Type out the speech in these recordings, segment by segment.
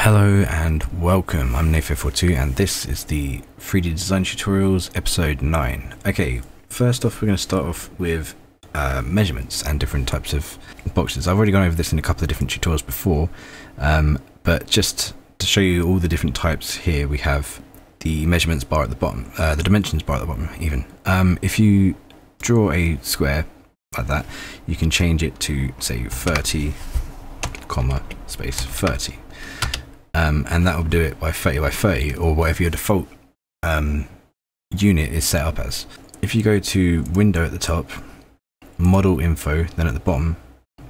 Hello and welcome, I'm Nathan42 and this is the 3D Design Tutorials episode 9. Okay, first off we're going to start off with measurements and different types of boxes. I've already gone over this in a couple of different tutorials before, but just to show you all the different types here, we have the measurements bar at the bottom, the dimensions bar at the bottom even. If you draw a square like that, you can change it to say 30, comma, space 30. And that will do it by 30 by 30 or whatever your default unit is set up as. If you go to window at the top, model info, then at the bottom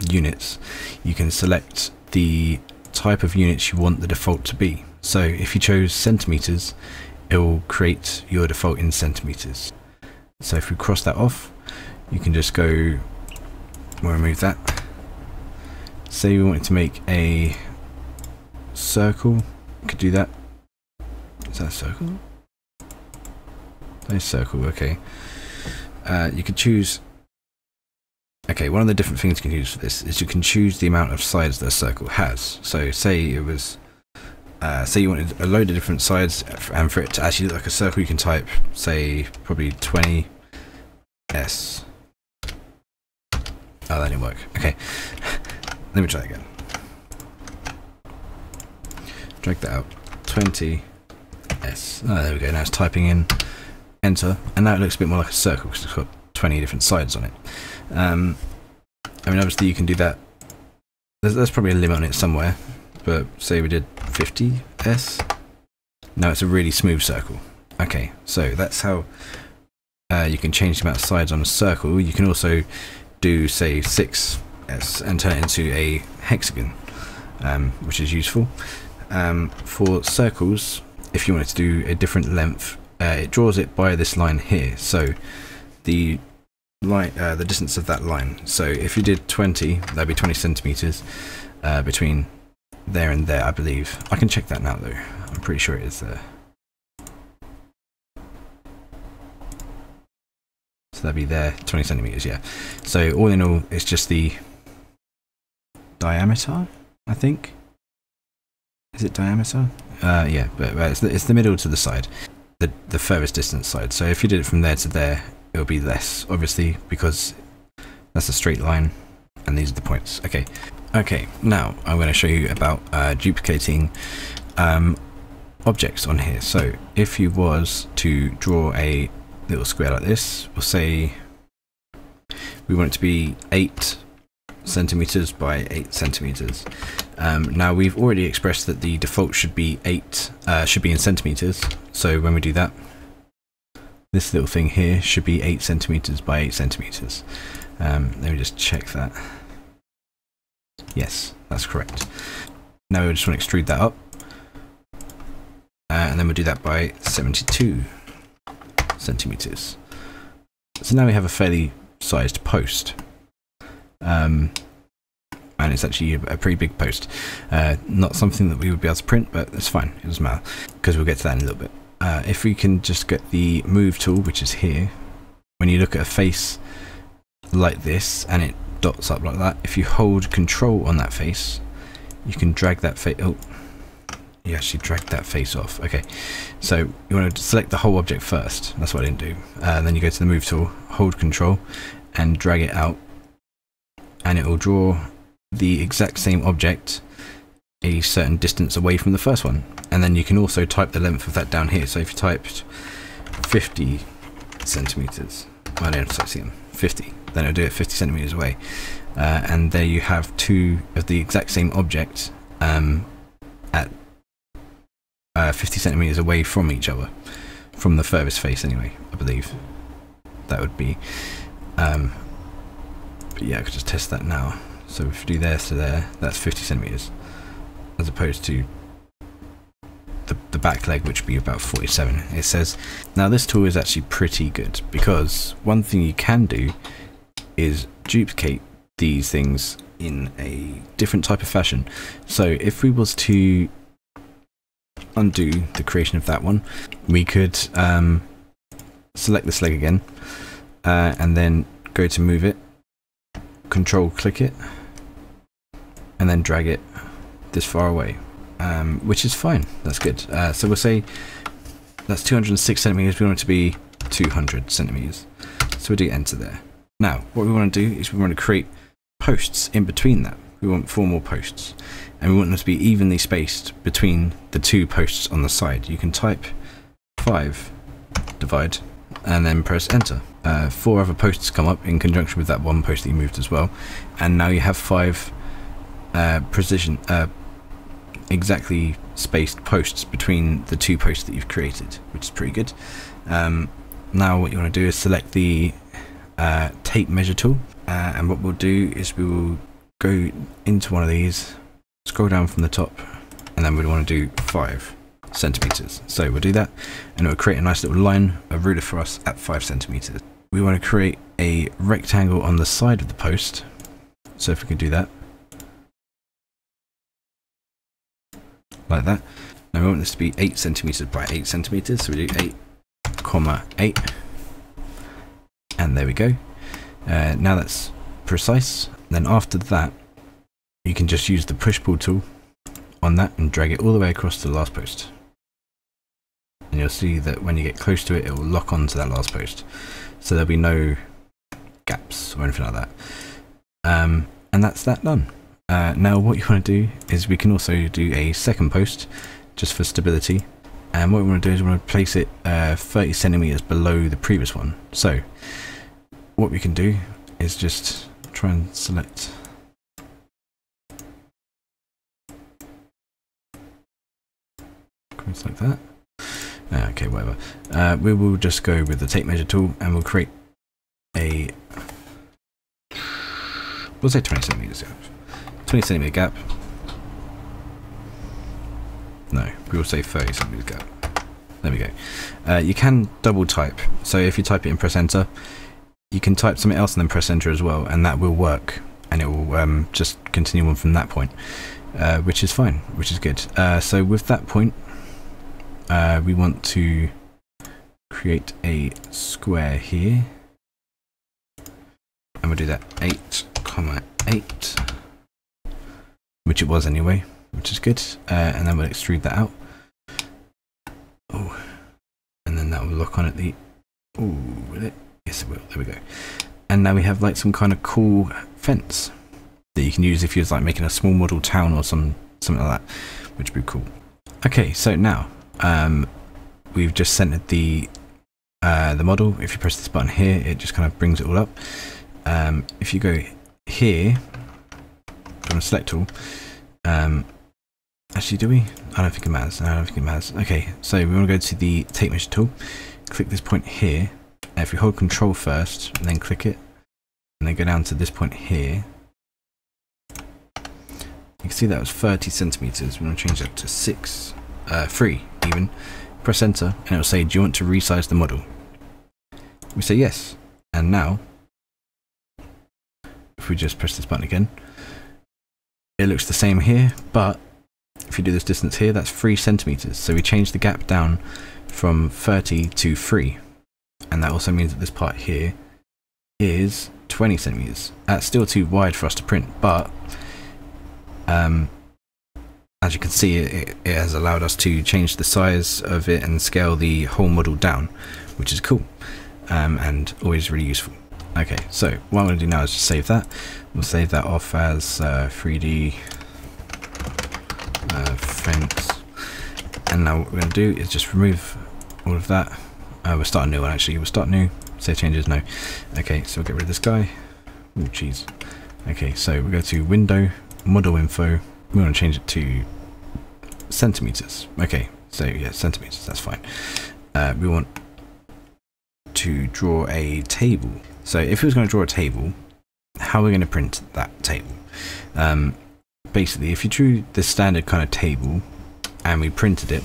units, you can select the type of units you want the default to be. So if you chose centimeters, it will create your default in centimeters. So if we cross that off, you can just go, we'll remove that. Say we wanted to make a circle, you could do that. Is that a circle? Nice circle, okay. You could choose, okay, one of the different things you can use for this is you can choose the amount of sides that a circle has. So say it was, say you wanted a load of different sides, and for it to actually look like a circle you can type, say, probably 20s. Oh, that didn't work. Okay, let me try again. Drag that out, 20s. Oh, there we go, now it's typing in, enter, and now it looks a bit more like a circle because it's got 20 different sides on it. I mean, obviously you can do that, there's probably a limit on it somewhere, but say we did 50s, now it's a really smooth circle. Okay, so that's how you can change the amount of sides on a circle. You can also do, say, 6s and turn it into a hexagon, which is useful. For circles, if you wanted to do a different length, it draws it by this line here, so the line, the distance of that line. So if you did 20, that'd be 20 centimeters between there and there, I believe. I can check that now though, I'm pretty sure it is there. So that'd be there, 20 centimeters, yeah. So all in all, it's just the diameter, I think. Is it diameter? Yeah, but it's the middle to the side, the furthest distance side. So if you did it from there to there, it will be less, obviously, because that's a straight line, and these are the points. Okay, okay. Now I'm going to show you about duplicating objects on here. So if you was to draw a little square like this, we'll say we want it to be 8 centimeters by 8 centimeters. Now we've already expressed that the default should be 8, should be in centimeters. So when we do that, this little thing here should be 8 centimeters by 8 centimeters. Let me just check that. Yes, that's correct. Now we just want to extrude that up, and then we'll do that by 72 centimeters. So now we have a fairly sized post. And it's actually a pretty big post. Not something that we would be able to print, but it's fine, it doesn't matter, because we'll get to that in a little bit. If we can just get the move tool, which is here, when you look at a face like this and it dots up like that, if you hold control on that face, you can drag that face, oh, you actually dragged that face off. Okay, so you want to select the whole object first, that's what I didn't do. Then you go to the move tool, hold control and drag it out, and it will draw the exact same object a certain distance away from the first one. And then you can also type the length of that down here. So if you typed 50 centimeters, I don't have to see them, 50, then it'll do it 50 centimeters away. And there you have two of the exact same object at 50 centimeters away from each other, from the furthest face anyway, I believe. That would be, but yeah, I could just test that now. So if you do there to there, that's 50 centimeters, as opposed to the back leg, which would be about 47. It says, now this tool is actually pretty good, because one thing you can do is duplicate these things in a different type of fashion. So if we was to undo the creation of that one, we could select this leg again, and then go to move it, control click it, and then drag it this far away. which is fine. That's good. So we'll say that's 206 centimeters. We want it to be 200 centimeters. So we'll do enter there. Now, what we want to do is we want to create posts in between that. We want 4 more posts, and we want them to be evenly spaced between the 2 posts on the side. You can type 5 divide and then press enter. 4 other posts come up in conjunction with that 1 post that you moved as well, and now you have 5 exactly spaced posts between the 2 posts that you've created, which is pretty good. Now what you want to do is select the tape measure tool, and what we'll do is we will go into one of these, scroll down from the top, and then we'd want to do 5 centimeters. So we'll do that, and it will create a nice little line, a ruler for us at 5 centimeters. We want to create a rectangle on the side of the post, so if we can do that like that. Now we want this to be 8 centimeters by 8 centimeters, so we do 8,8, and there we go. Now that's precise. Then after that, you can just use the push pull tool on that and drag it all the way across to the last post, and you'll see that when you get close to it, it will lock onto that last post, so there'll be no gaps or anything like that. And that's that done. Now what you want to do is we can also do a second post just for stability, and what we want to do is we want to place it 30 centimeters below the previous one. So what we can do is just try and select like that. Okay, whatever. We will just go with the tape measure tool, and we'll create a, we'll say 20 centimeters gap. 20 centimeter gap. No, we will say 30 centimeters gap. There we go. You can double type, so if you type it and press enter, you can type something else and then press enter as well, and that will work, and it will just continue on from that point, which is fine, which is good. So with that point, we want to create a square here, and we'll do that 8,8, which it was anyway, which is good. And then we'll extrude that out. Oh, and then that will lock on at the, oh, will it? Yes, it will. There we go. And now we have like some kind of cool fence that you can use if you're like making a small model town or something like that, which would be cool. Okay, so now we've just centered the model. If you press this button here, it just kind of brings it all up. If you go here on the select tool, actually, do we? I don't think it matters. I don't think it matters. Okay, so we want to go to the tape measure tool, click this point here. If we hold Control first and then click it, and then go down to this point here, you can see that was 30 centimeters. We want to change that to 3 even. Press enter, and it will say, do you want to resize the model? We say yes, and now if we just press this button again, it looks the same here, but if you do this distance here, that's 3 centimeters. So we change the gap down from 30 to 3, and that also means that this part here is 20 centimeters. That's still too wide for us to print, but as you can see, it has allowed us to change the size of it and scale the whole model down, which is cool, and always really useful. Okay, so what I'm going to do now is just save that. We'll save that off as 3D fence, and now what we're going to do is just remove all of that. We'll start a new one actually. We'll start new, save changes, no. Okay, so we'll get rid of this guy. Oh jeez. Okay, so we'll go to Window, Model Info. We want to change it to centimeters. Okay, so yeah, centimeters, that's fine. We want to draw a table. So if we was going to draw a table, how are we going to print that table? Basically, if you drew the standard kind of table and we printed it,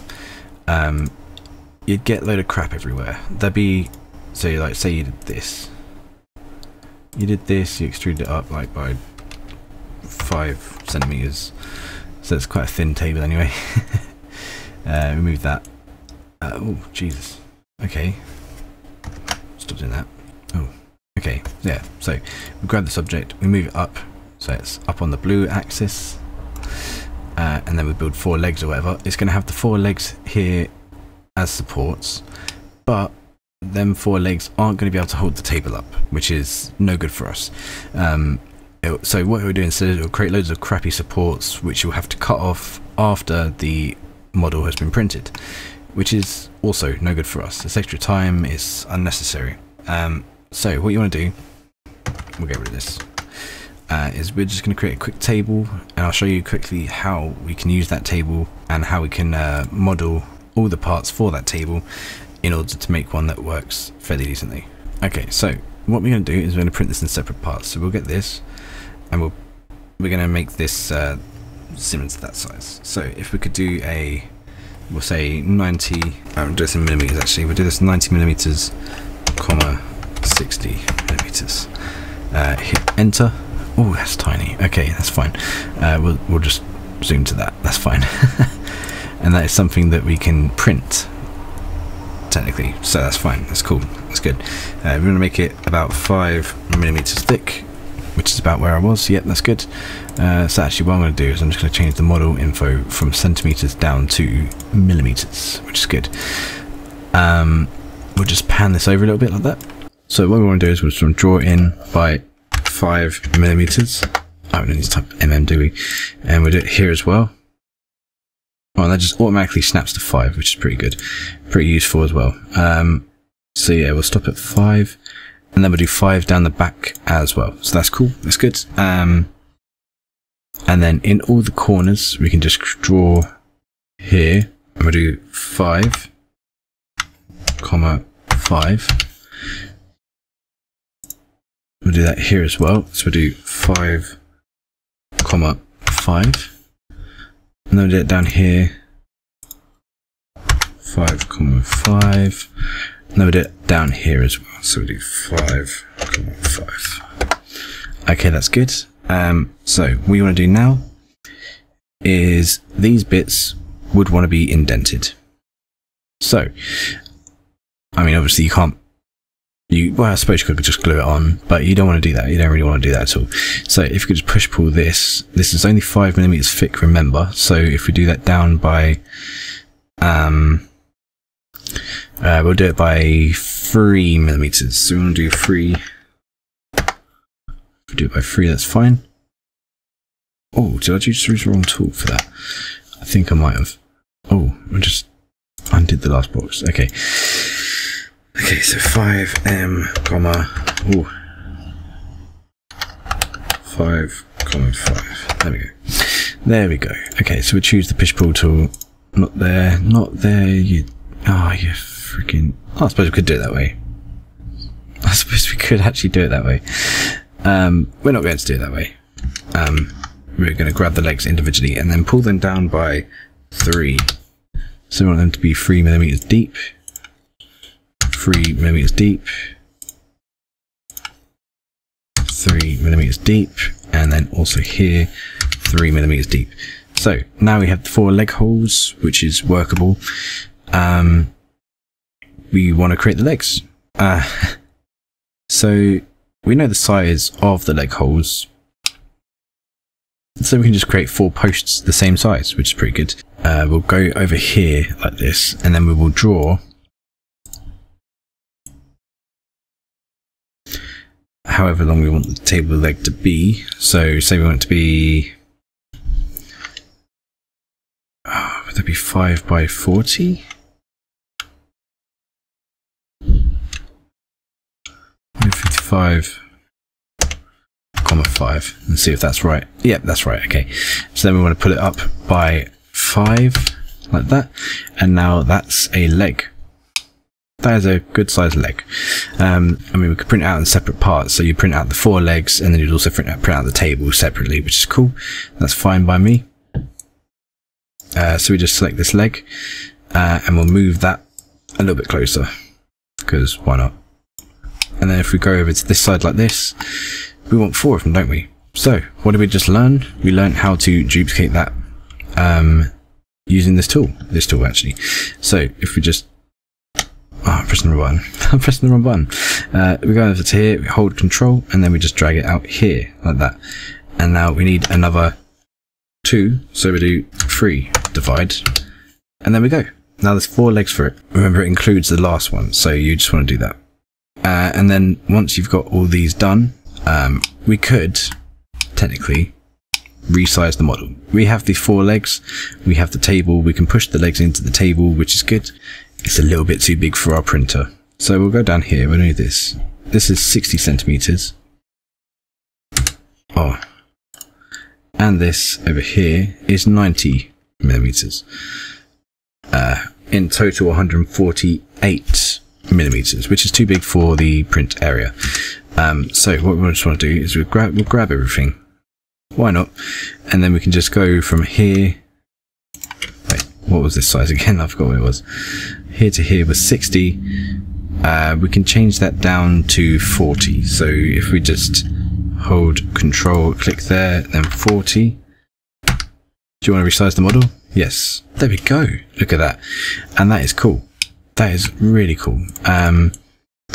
you'd get a load of crap everywhere. There'd be, so like say you did this, you extruded it up like by 5 centimeters, so it's quite a thin table anyway. Remove that. Oh Jesus. Okay, stop doing that. Oh, okay, yeah, so we grab this object, we move it up, so it's up on the blue axis, and then we build 4 legs or whatever, it's going to have the 4 legs here as supports, but them 4 legs aren't going to be able to hold the table up, which is no good for us. So what we'll do instead is we'll create loads of crappy supports which you'll have to cut off after the model has been printed, which is also no good for us. This extra time is unnecessary. So what you want to do, we'll get rid of this, is we're just going to create a quick table, and I'll show you quickly how we can use that table and how we can model all the parts for that table in order to make one that works fairly decently. Okay, so what we're going to do is we're going to print this in separate parts. So we'll get this, and we're going to make this similar to that size. So if we could do a, we'll say 90, I'll do this in millimeters actually, we'll do this 90 millimeters, comma 60 millimeters. Hit enter. Oh, that's tiny. Okay, that's fine. We'll just zoom to that. That's fine. And that is something that we can print technically, so that's fine. That's cool. That's good. We're going to make it about 5 millimeters thick, which is about where I was. Yep, that's good. So actually what I'm going to do is I'm just going to change the model info from centimeters down to millimeters, which is good. We'll just pan this over a little bit like that. So what we want to do is we'll just draw in by 5 millimeters. Oh, we don't need to type mm, do we? And we'll do it here as well. Oh, and that just automatically snaps to 5, which is pretty good. Pretty useful as well. So yeah, we'll stop at 5. And then we'll do 5 down the back as well. So that's cool. That's good. And then in all the corners, we can just draw here. And we'll do 5, comma 5. We'll do that here as well. So we'll do 5, comma 5. And then we'll do it down here. 5, comma 5. And then we'll do it down here as well. So we'll do 5, comma 5. Okay, that's good. So what you want to do now is these bits would want to be indented. So, I mean, obviously you can't, well, I suppose you could just glue it on, but you don't want to do that. You don't really want to do that at all. So if you could just push pull this is only 5 millimeters thick, remember. So if we do that down by, we'll do it by 3 millimeters. So we want to do 3. If we do it by 3, that's fine. Oh, did I just use the wrong tool for that? I think I might have. Oh, I just undid the last box. Okay. Okay, so 5m, comma, ooh, 5, comma 5. There we go. There we go. Okay, so we choose the push pull tool. Not there, not there. You freaking. Oh, I suppose we could do it that way. I suppose we could actually do it that way. We're not going to do it that way. We're going to grab the legs individually and then pull them down by 3. So we want them to be 3 millimeters deep. 3 millimeters deep, 3 millimeters deep, and then also here 3 millimeters deep. So now we have the 4 leg holes, which is workable. We want to create the legs. So we know the size of the leg holes, so we can just create 4 posts the same size, which is pretty good. We'll go over here like this, and then we will draw however long we want the table leg to be. So say we want it to be, would that be 5 by 40? 55, comma 5, and see if that's right. Yep, that's right. Okay, so then we want to put it up by 5 like that, and now that's a leg. That is a good sized leg. I mean, we could print it out in separate parts, so you print out the 4 legs and then you'd also print out the table separately, which is cool. That's fine by me. So we just select this leg and we'll move that a little bit closer, because why not? And then if we go over to this side like this, we want 4 of them, don't we? So what did we just learn? We learned how to duplicate that using this tool actually. So if we just, I'm pressing the wrong button. I'm pressing the wrong button. We go over to here, we hold control, and then we just drag it out here like that. And now we need another 2, so we do 3 divide, and there we go. Now there's 4 legs for it. Remember, it includes the last one, so you just want to do that. And then once you've got all these done, we could technically resize the model. We have the 4 legs, we have the table, we can push the legs into the table, which is good. It's a little bit too big for our printer. So we'll go down here, we'll do this. This is 60 centimeters. Oh. And this over here is 90 millimeters. In total 148 millimeters, which is too big for the print area. So what we just want to do is we'll grab everything. Why not? And then we can just go from here. Wait, what was this size again? I forgot what it was. Here to here was 60. We can change that down to 40. So if we just hold Control, click there, then 40. Do you want to resize the model? Yes. There we go. Look at that. And that is cool. That is really cool.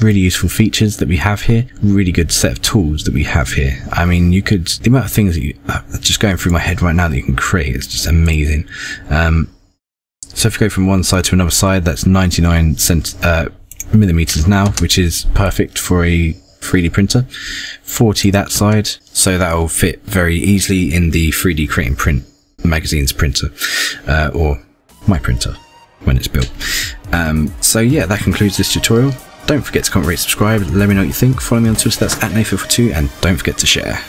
Really useful features that we have here. Really good set of tools that we have here. I mean, you could, the amount of things that you, just going through my head right now that you can create is just amazing. So if you go from one side to another side, that's 99 millimeters now, which is perfect for a 3D printer. 40 that side, so that will fit very easily in the 3D Create and Print magazine's printer, or my printer when it's built. So yeah, that concludes this tutorial. Don't forget to comment, rate, subscribe, let me know what you think. Follow me on Twitter, that's @Nathan42, and don't forget to share.